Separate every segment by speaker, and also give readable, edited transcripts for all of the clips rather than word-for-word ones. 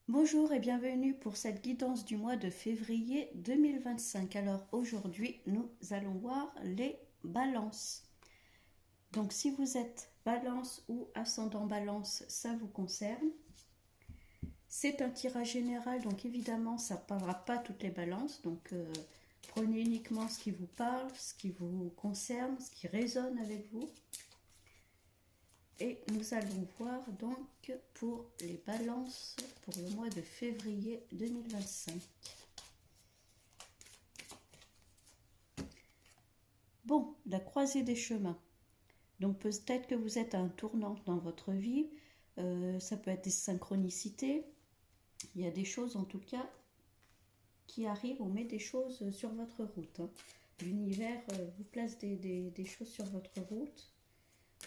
Speaker 1: Bonjour et bienvenue pour cette guidance du mois de février 2025. Alors aujourd'hui, nous allons voir les balances. Donc si vous êtes balance ou ascendant balance, ça vous concerne. C'est un tirage général, donc évidemment, ça ne parlera pas toutes les balances. Donc prenez uniquement ce qui vous parle, ce qui vous concerne, ce qui résonne avec vous. Et nous allons voir donc pour les balances pour le mois de février 2025. Bon, la croisée des chemins. Donc peut-être que vous êtes à un tournant dans votre vie. Ça peut être des synchronicités. Il y a des choses en tout cas qui arrivent. On met des choses sur votre route. L'univers vous place des choses sur votre route.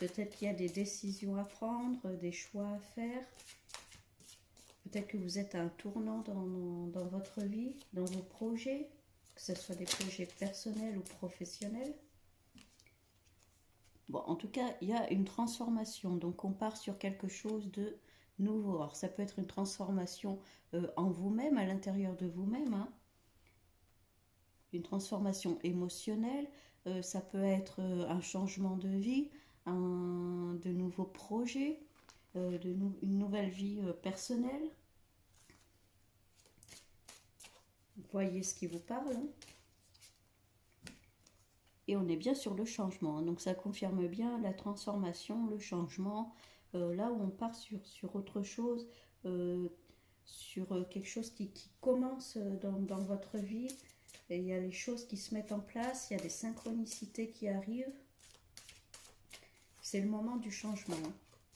Speaker 1: Peut-être qu'il y a des décisions à prendre, des choix à faire. Peut-être que vous êtes à un tournant dans votre vie, dans vos projets, que ce soit des projets personnels ou professionnels. Bon, en tout cas, il y a une transformation. Donc, on part sur quelque chose de nouveau. Alors, ça peut être une transformation en vous-même, à l'intérieur de vous-même. Une transformation émotionnelle. Ça peut être un changement de vie, de nouveaux projets, une nouvelle vie personnelle. Vous voyez ce qui vous parle. Et on est bien sur le changement. Donc ça confirme bien la transformation, le changement. Là où on part sur autre chose, sur quelque chose qui commence dans votre vie. Et il y a les choses qui se mettent en place, il y a des synchronicités qui arrivent. C'est le moment du changement.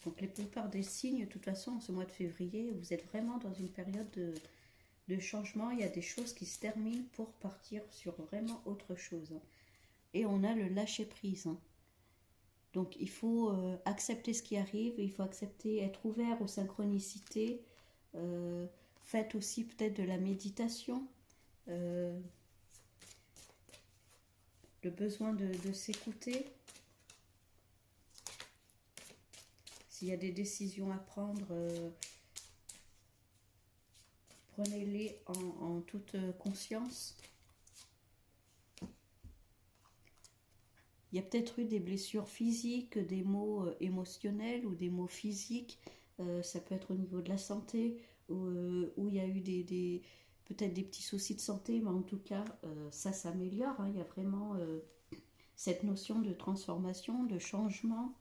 Speaker 1: Donc la plupart des signes, de toute façon, en ce mois de février, vous êtes vraiment dans une période de changement. Il y a des choses qui se terminent pour partir sur vraiment autre chose. Et on a le lâcher prise. Donc il faut accepter ce qui arrive, il faut accepter, être ouvert aux synchronicités. Faites aussi peut-être de la méditation. Le besoin de s'écouter. S'il y a des décisions à prendre, prenez-les en toute conscience. Il y a peut-être eu des blessures physiques, des maux émotionnels ou des maux physiques. Ça peut être au niveau de la santé, où il y a eu peut-être des petits soucis de santé, mais en tout cas, ça s'améliore. Il y a vraiment cette notion de transformation, de changement.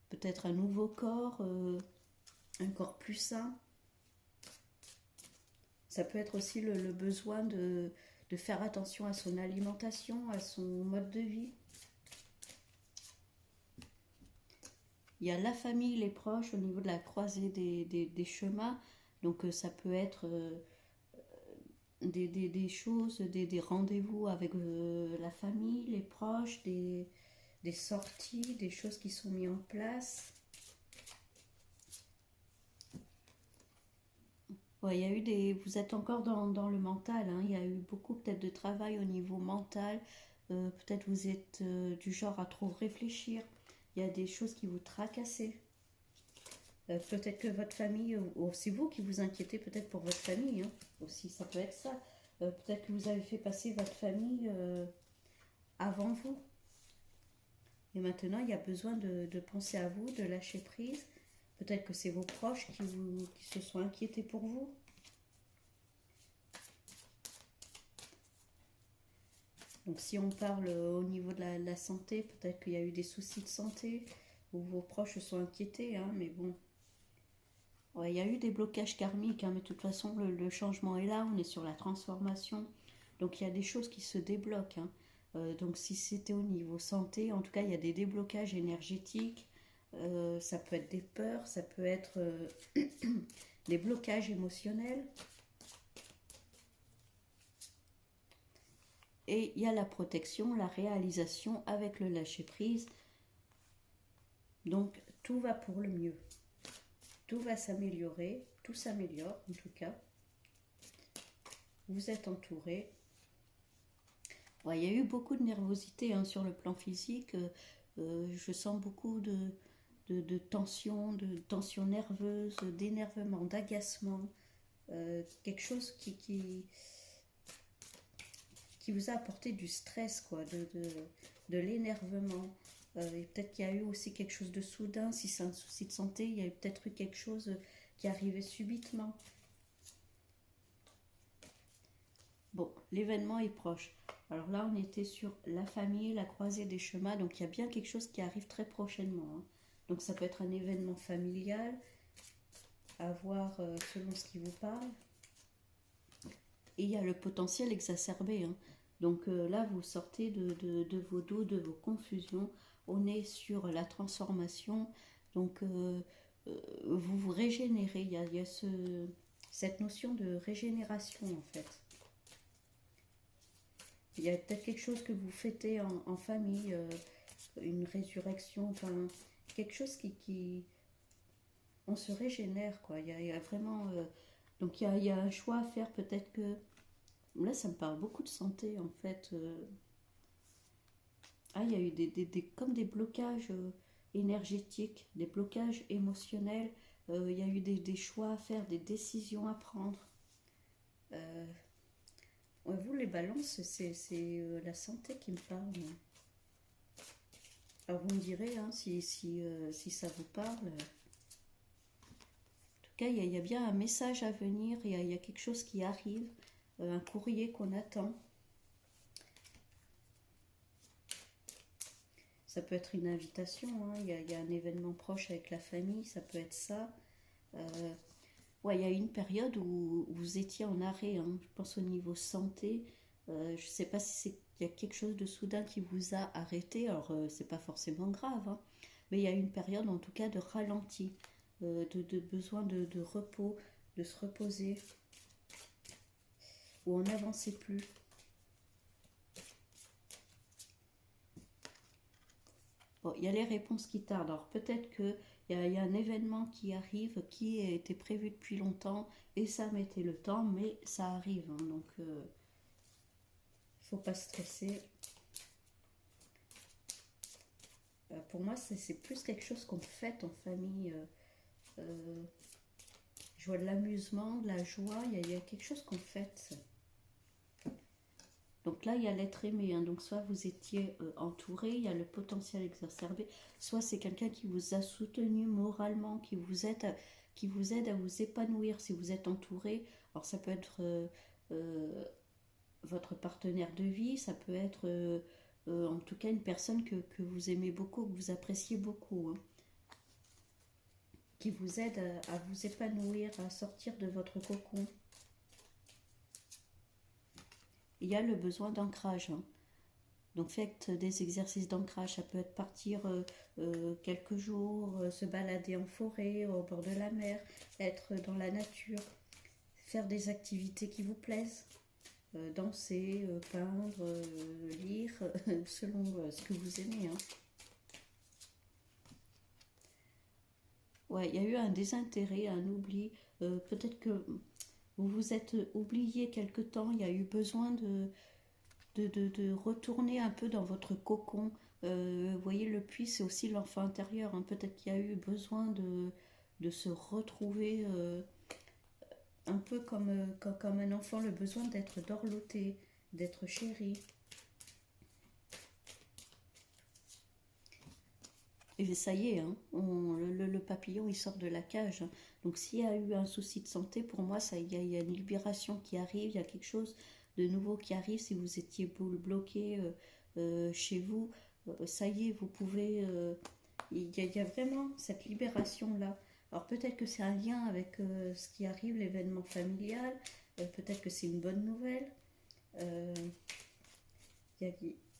Speaker 1: Peut-être un nouveau corps, un corps plus sain. Ça peut être aussi le besoin de faire attention à son alimentation, à son mode de vie. Il y a la famille, les proches au niveau de la croisée des chemins. Donc ça peut être des choses, des rendez-vous avec la famille, les proches, des sorties, des choses qui sont mises en place. Ouais, il y a eu vous êtes encore dans le mental, il y a eu beaucoup peut-être de travail au niveau mental. Peut-être vous êtes du genre à trop réfléchir. Il y a des choses qui vous tracassent. Peut-être que votre famille, ou c'est vous qui vous inquiétez peut-être pour votre famille, aussi, ça peut être ça. Peut-être que vous avez fait passer votre famille avant vous. Et maintenant, il y a besoin de penser à vous, de lâcher prise. Peut-être que c'est vos proches qui se sont inquiétés pour vous. Donc si on parle au niveau de la santé, peut-être qu'il y a eu des soucis de santé, ou vos proches se sont inquiétés, mais bon. Ouais, il y a eu des blocages karmiques, mais de toute façon, le changement est là, on est sur la transformation. Donc il y a des choses qui se débloquent. Donc si c'était au niveau santé, en tout cas, il y a des déblocages énergétiques. Ça peut être des peurs, ça peut être des blocages émotionnels. Et il y a la protection, la réalisation avec le lâcher-prise. Donc tout va pour le mieux. Tout va s'améliorer, tout s'améliore en tout cas. Vous êtes entouré. Ouais, il y a eu beaucoup de nervosité sur le plan physique. Je sens beaucoup de tension nerveuse, d'énervement, d'agacement, quelque chose qui vous a apporté du stress, quoi, de l'énervement. Et peut-être qu'il y a eu aussi quelque chose de soudain, si c'est un souci de santé, il y a peut-être eu quelque chose qui arrivait subitement. Bon, l'événement est proche. Alors là, on était sur la famille, la croisée des chemins, donc il y a bien quelque chose qui arrive très prochainement, hein. Donc ça peut être un événement familial, à voir selon ce qui vous parle. Et il y a le potentiel exacerbé, hein. Donc là, vous sortez de vos doutes, de vos confusions. On est sur la transformation. Donc vous vous régénérez. Il y a cette notion de régénération, en fait. Il y a peut-être quelque chose que vous fêtez en famille, une résurrection, enfin, quelque chose on se régénère, quoi. Il y a vraiment... donc il y a un choix à faire, peut-être que... Là, ça me parle beaucoup de santé, en fait. Ah, il y a eu comme des blocages énergétiques, des blocages émotionnels. Il y a eu des choix à faire, des décisions à prendre. Ouais, vous, les balances, c'est la santé qui me parle. Alors, vous me direz hein, si ça vous parle. En tout cas, il y a bien un message à venir, il y a quelque chose qui arrive, un courrier qu'on attend. Ça peut être une invitation, hein. Il y a un événement proche avec la famille, ça peut être ça. Ouais, il y a eu une période où vous étiez en arrêt, hein. Je pense au niveau santé. Je ne sais pas si il y a quelque chose de soudain qui vous a arrêté. Alors, c'est pas forcément grave, hein. Mais il y a eu une période, en tout cas, de ralenti, de besoin de repos, de se reposer, où on n'avançait plus. Bon, il y a les réponses qui tardent. Alors peut-être qu'il y a un événement qui arrive, qui a été prévu depuis longtemps, et ça mettait le temps, mais ça arrive, hein. Donc il ne faut pas stresser. Pour moi, c'est plus quelque chose qu'on fête en famille. Je vois de l'amusement, de la joie, il y a quelque chose qu'on fête. Donc là, il y a l'être aimé, hein. Donc soit vous étiez entouré, il y a le potentiel exacerbé, soit c'est quelqu'un qui vous a soutenu moralement, qui vous aide à vous épanouir si vous êtes entouré. Alors ça peut être votre partenaire de vie, ça peut être en tout cas une personne que vous aimez beaucoup, que vous appréciez beaucoup, hein, qui vous aide à vous épanouir, à sortir de votre cocon. Il y a le besoin d'ancrage, hein. Donc faites des exercices d'ancrage, ça peut être partir quelques jours, se balader en forêt, au bord de la mer, être dans la nature, faire des activités qui vous plaisent, danser, peindre, lire, selon ce que vous aimez, hein. Ouais, il y a eu un désintérêt, un oubli, peut-être que vous vous êtes oublié quelque temps, il y a eu besoin de retourner un peu dans votre cocon. Vous voyez, le puits, c'est aussi l'enfant intérieur, hein. Peut-être qu'il y a eu besoin de se retrouver un peu comme un enfant, le besoin d'être dorloté, d'être chéri. Et ça y est, hein, le papillon, il sort de la cage, hein. Donc s'il y a eu un souci de santé, pour moi, il y a une libération qui arrive, il y a quelque chose de nouveau qui arrive. Si vous étiez bloqué chez vous, ça y est, vous pouvez... il y a vraiment cette libération-là. Alors peut-être que c'est un lien avec ce qui arrive, l'événement familial, peut-être que c'est une bonne nouvelle.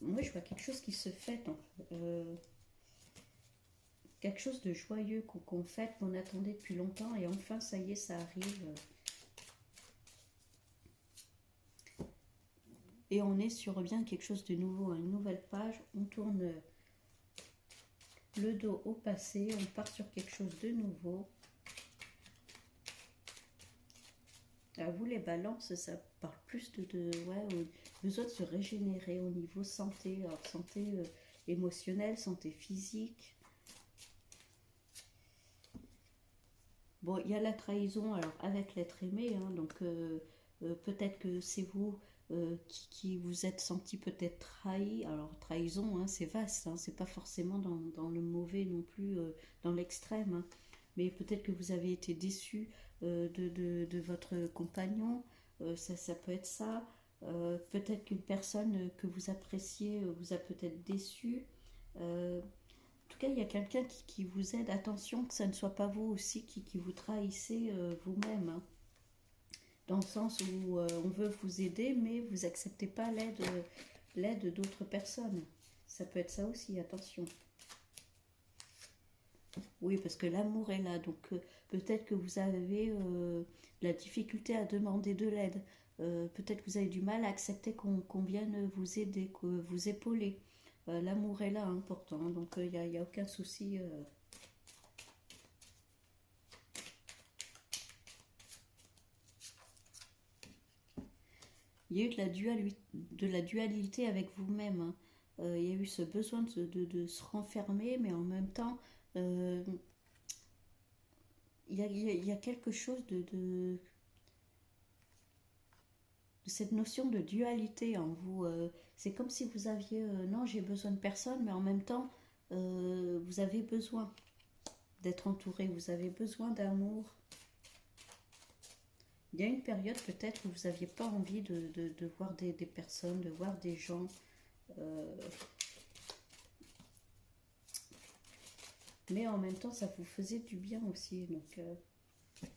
Speaker 1: Moi, je vois quelque chose qui se fête, en fait. Quelque chose de joyeux qu'on fête, qu'on attendait depuis longtemps, et enfin, ça y est, ça arrive. Et on est sur bien quelque chose de nouveau, une nouvelle page. On tourne le dos au passé, on part sur quelque chose de nouveau. À vous, les balances, ça parle plus besoin de se régénérer au niveau santé, alors santé émotionnelle, santé physique. Bon, il y a la trahison, alors avec l'être aimé, hein, donc peut-être que c'est vous qui vous êtes senti peut-être trahi. Alors trahison, hein, c'est vaste, hein, c'est pas forcément dans le mauvais non plus, dans l'extrême, hein. Mais peut-être que vous avez été déçu de votre compagnon, ça peut être ça. Peut-être qu'une personne que vous appréciez vous a peut-être déçu. En tout cas, il y a quelqu'un qui vous aide. Attention que ça ne soit pas vous aussi qui vous trahissez vous-même, hein. Dans le sens où on veut vous aider, mais vous n'acceptez pas l'aide d'autres personnes. Ça peut être ça aussi, attention. Oui, parce que l'amour est là, donc peut-être que vous avez la difficulté à demander de l'aide. Peut-être que vous avez du mal à accepter qu'on vienne vous aider, que vous épauler. L'amour est là, important, donc il n'y a aucun souci. Il y a eu de la dualité avec vous-même, hein. Il y a eu ce besoin de se renfermer, mais en même temps, euh, il y a quelque chose de cette notion de dualité en vous. C'est comme si vous aviez, non, j'ai besoin de personne, mais en même temps, vous avez besoin d'être entouré, vous avez besoin d'amour. Il y a une période peut-être où vous n'aviez pas envie de voir des personnes, de voir des gens. euh, mais en même temps, ça vous faisait du bien aussi. Donc,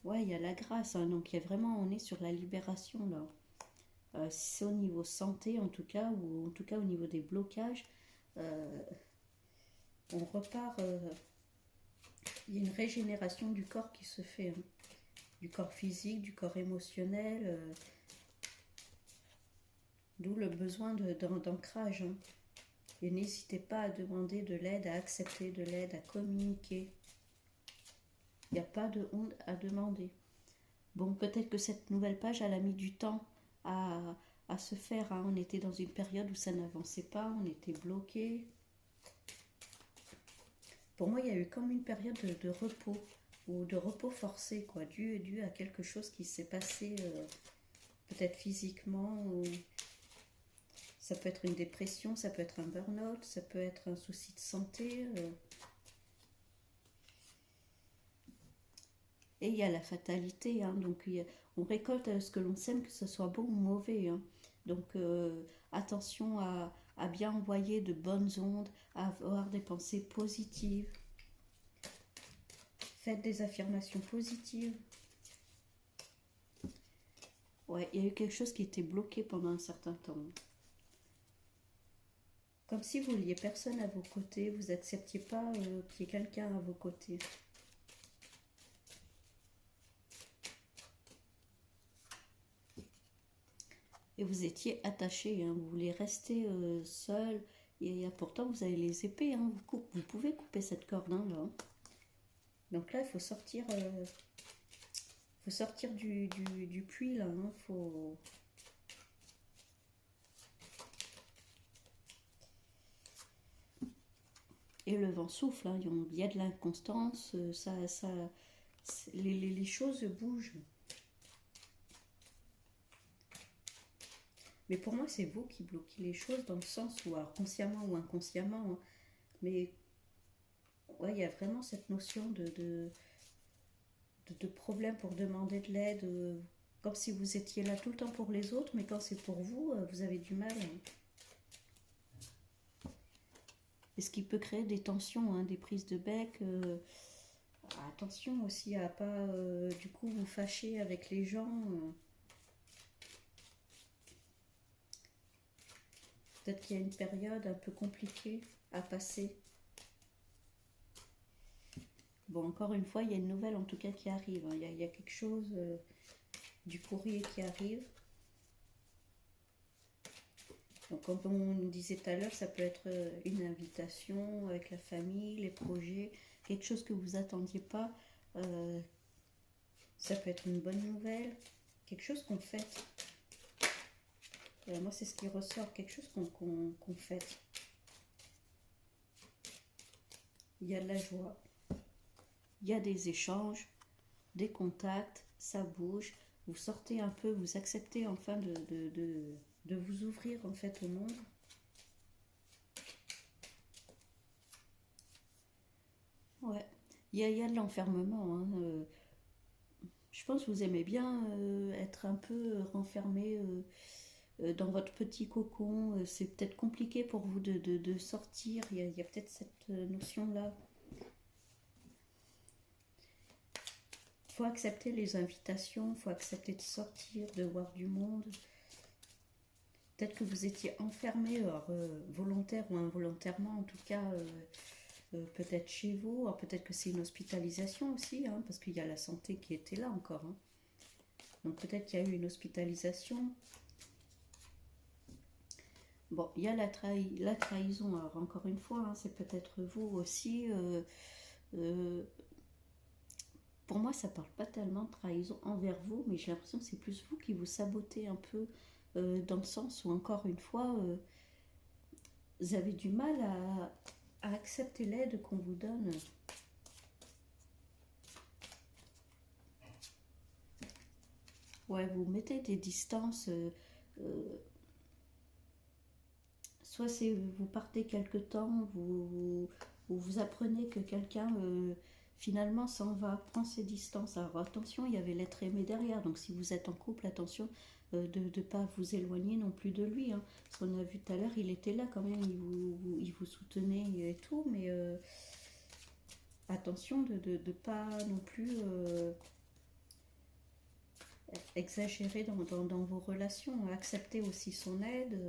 Speaker 1: ouais, il y a la grâce, hein. Donc, il y a vraiment, on est sur la libération là. Si c'est au niveau santé en tout cas, ou en tout cas au niveau des blocages, euh, on repart. Il y a une régénération du corps qui se fait, hein. Du corps physique, du corps émotionnel, d'où le besoin d'ancrage, hein. Et n'hésitez pas à demander de l'aide, à accepter de l'aide, à communiquer. Il n'y a pas de honte à demander. Bon, peut-être que cette nouvelle page, elle a mis du temps à, à se faire, hein. On était dans une période où ça n'avançait pas, on était bloqué. Pour moi, il y a eu comme une période de repos, ou de repos forcé, quoi, dû à quelque chose qui s'est passé, peut-être physiquement, ou ça peut être une dépression, ça peut être un burn-out, ça peut être un souci de santé. Et il y a la fatalité, hein, donc on récolte ce que l'on sème, que ce soit bon ou mauvais, hein. Donc attention à bien envoyer de bonnes ondes, à avoir des pensées positives. Faites des affirmations positives. Ouais, il y a eu quelque chose qui était bloqué pendant un certain temps. Comme si vous vouliez personne à vos côtés, vous n'acceptiez pas qu'il y ait quelqu'un à vos côtés. Et vous étiez attaché, hein, vous voulez rester seul. Et pourtant, vous avez les épées, hein, vous pouvez couper cette corde, hein, là. Donc là, il faut sortir du puits, là, hein, faut... Et le vent souffle, hein, il y a de l'inconstance, les choses bougent. Mais pour moi, c'est vous qui bloquez les choses dans le sens où, alors consciemment ou inconsciemment, hein, mais ouais, il y a vraiment cette notion de problème pour demander de l'aide, comme si vous étiez là tout le temps pour les autres, mais quand c'est pour vous, vous avez du mal, hein. Et ce qui peut créer des tensions, hein, des prises de bec. Attention aussi à pas du coup vous fâcher avec les gens. Peut-être qu'il y a une période un peu compliquée à passer. Bon, encore une fois, il y a une nouvelle en tout cas qui arrive, hein. Il y a quelque chose du courrier qui arrive. Donc, comme on disait tout à l'heure, ça peut être une invitation avec la famille, les projets, quelque chose que vous attendiez pas. Ça peut être une bonne nouvelle, quelque chose qu'on fête. Moi, c'est ce qui ressort, quelque chose qu'on fête. Il y a de la joie, il y a des échanges. des contacts, ça bouge, vous sortez un peu, vous acceptez enfin de vous ouvrir en fait au monde. Ouais, il y a de l'enfermement, hein. Je pense que vous aimez bien être un peu renfermé dans votre petit cocon. C'est peut-être compliqué pour vous de sortir. Il y a peut-être cette notion-là. Il faut accepter les invitations, il faut accepter de sortir, de voir du monde. Peut-être que vous étiez enfermé, volontaire ou involontairement, en tout cas, peut-être chez vous. Alors peut-être que c'est une hospitalisation aussi, hein, parce qu'il y a la santé qui était là encore, hein. Donc peut-être qu'il y a eu une hospitalisation. Bon, il y a la trahison. Alors encore une fois, hein, c'est peut-être vous aussi. Euh, pour moi, ça parle pas tellement de trahison envers vous, mais j'ai l'impression que c'est plus vous qui vous sabotez un peu, dans le sens où, encore une fois, vous avez du mal à accepter l'aide qu'on vous donne. Ouais, vous mettez des distances. Euh, Soit c'est vous partez quelque temps, vous apprenez que quelqu'un finalement s'en va, prend ses distances. Alors attention, il y avait l'être aimé derrière, donc si vous êtes en couple, attention de ne pas vous éloigner non plus de lui, hein. Parce qu'on a vu tout à l'heure, il était là quand même, il vous soutenait et tout, mais attention de ne pas non plus exagérer dans vos relations, accepter aussi son aide.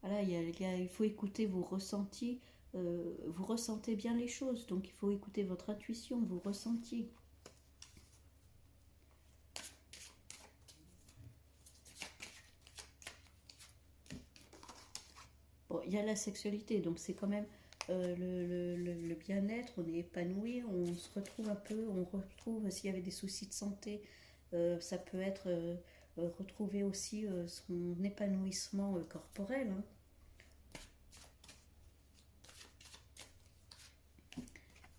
Speaker 1: Voilà, il faut écouter vos ressentis. Vous ressentez bien les choses, donc il faut écouter votre intuition, vos ressentis. Bon, il y a la sexualité, donc c'est quand même le bien-être, on est épanoui, on se retrouve un peu, on retrouve s'il y avait des soucis de santé, ça peut être retrouver aussi son épanouissement corporel, hein.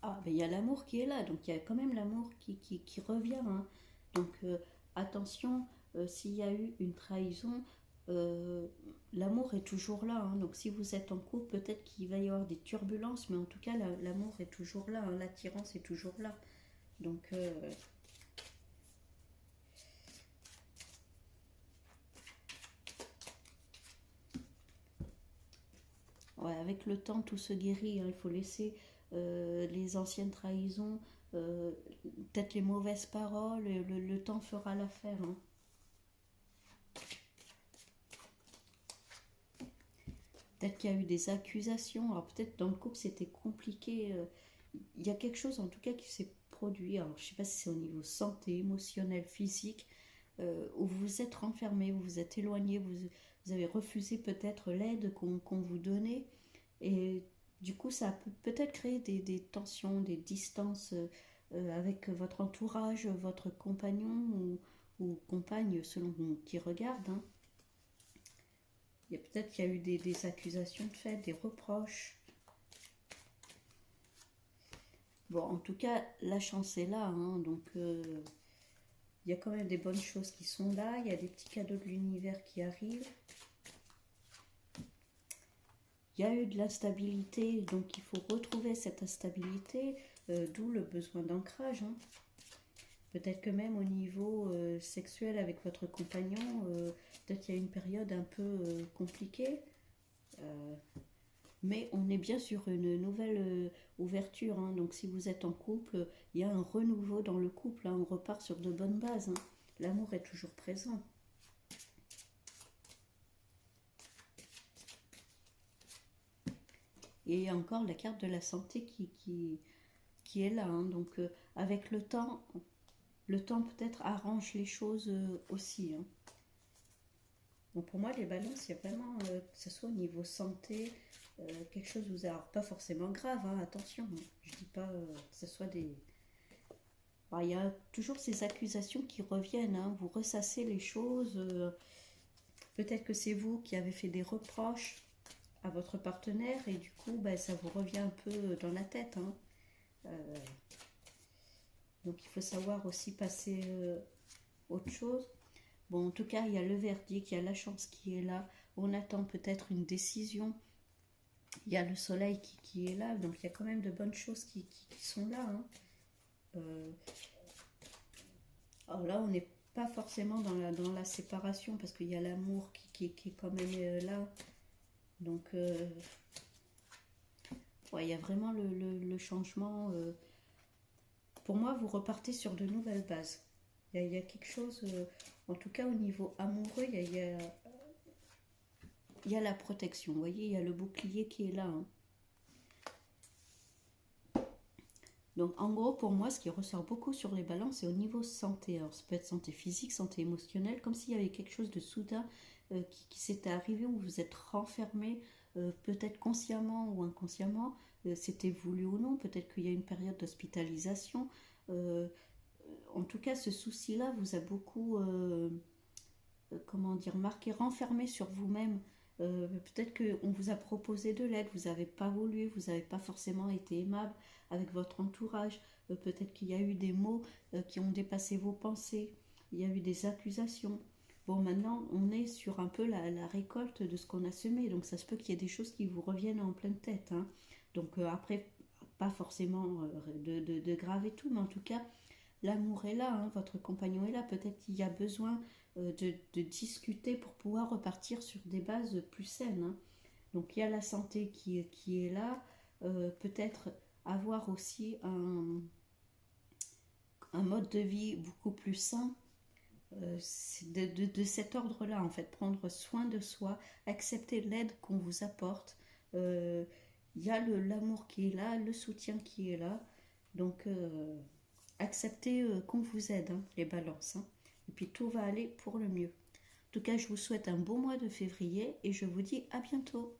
Speaker 1: Ah, ben il y a l'amour qui est là, donc il y a quand même l'amour qui revient, hein. Donc attention, s'il y a eu une trahison, euh, l'amour est toujours là, hein. Donc si vous êtes en couple, peut-être qu'il va y avoir des turbulences, mais en tout cas, l'amour est toujours là, hein. L'attirance est toujours là. Donc, ouais, avec le temps, tout se guérit, hein. Il faut laisser les anciennes trahisons, euh, peut-être les mauvaises paroles, le temps fera l'affaire, hein. Peut-être qu'il y a eu des accusations. Alors peut-être dans le couple c'était compliqué. Il y a quelque chose en tout cas qui s'est produit. Alors je ne sais pas si c'est au niveau santé, émotionnel, physique, où vous vous êtes renfermé, vous vous êtes éloigné, vous avez refusé peut-être l'aide qu'on vous donnait. Et du coup ça peut peut-être créer des tensions, des distances avec votre entourage, votre compagnon ou compagne selon qui regarde, hein. Il y a peut-être qu'il y a eu des accusations de fait, des reproches. Bon, en tout cas, la chance est là, hein, donc il y a quand même des bonnes choses qui sont là. Il y a des petits cadeaux de l'univers qui arrivent. Il y a eu de l'instabilité, donc il faut retrouver cette instabilité, d'où le besoin d'ancrage, hein. Peut-être que même au niveau sexuel avec votre compagnon, peut-être qu'il y a une période un peu compliquée. Euh, Mais on est bien sur une nouvelle ouverture, hein. Donc si vous êtes en couple, il y a un renouveau dans le couple, hein. On repart sur de bonnes bases, hein. L'amour est toujours présent. Et il y a encore la carte de la santé qui est là, hein. Donc avec le temps peut-être arrange les choses aussi, hein. Bon, pour moi, les balances, il y a vraiment, que ce soit au niveau santé, quelque chose vous a, alors, pas forcément grave, hein, attention, hein. Je dis pas que ce soit des. Alors, il y a toujours ces accusations qui reviennent, hein. Vous ressassez les choses. Peut-être que c'est vous qui avez fait des reproches à votre partenaire et du coup, ben, ça vous revient un peu dans la tête, hein. Euh, Donc il faut savoir aussi passer autre chose. Bon, en tout cas, il y a le verdict, il y a la chance qui est là. On attend peut-être une décision. Il y a le soleil qui est là, donc il y a quand même de bonnes choses qui sont là. Hein. Alors là, on n'est pas forcément dans la séparation, parce qu'il y a l'amour qui est quand même là. Donc, ouais, il y a vraiment le changement. Pour moi, vous repartez sur de nouvelles bases. Il y a quelque chose, en tout cas au niveau amoureux, il y a la protection. Vous voyez, il y a le bouclier qui est là. Hein. Donc en gros, pour moi, ce qui ressort beaucoup sur les balances, c'est au niveau santé. Alors ça peut être santé physique, santé émotionnelle, comme s'il y avait quelque chose de soudain qui s'était arrivé, où vous êtes renfermé, peut-être consciemment ou inconsciemment, c'était voulu ou non, peut-être qu'il y a une période d'hospitalisation. En tout cas, ce souci-là vous a beaucoup, comment dire, marqué, renfermé sur vous-même. Peut-être qu'on vous a proposé de l'aide, vous n'avez pas voulu, vous n'avez pas forcément été aimable avec votre entourage. Peut-être qu'il y a eu des mots qui ont dépassé vos pensées. Il y a eu des accusations. Bon, maintenant, on est sur un peu la récolte de ce qu'on a semé. Donc, ça se peut qu'il y ait des choses qui vous reviennent en pleine tête. Hein. Donc, après, pas forcément de grave et tout, mais en tout cas, l'amour est là, hein, votre compagnon est là. Peut-être qu'il y a besoin de discuter pour pouvoir repartir sur des bases plus saines. Hein. Donc il y a la santé qui est là. Peut-être avoir aussi un mode de vie beaucoup plus sain. C'est de cet ordre-là, en fait, prendre soin de soi, accepter l'aide qu'on vous apporte. Il y a l'amour qui est là, le soutien qui est là. Donc, acceptez qu'on vous aide, hein, les balances. Hein. Et puis, tout va aller pour le mieux. En tout cas, je vous souhaite un bon mois de février et je vous dis à bientôt.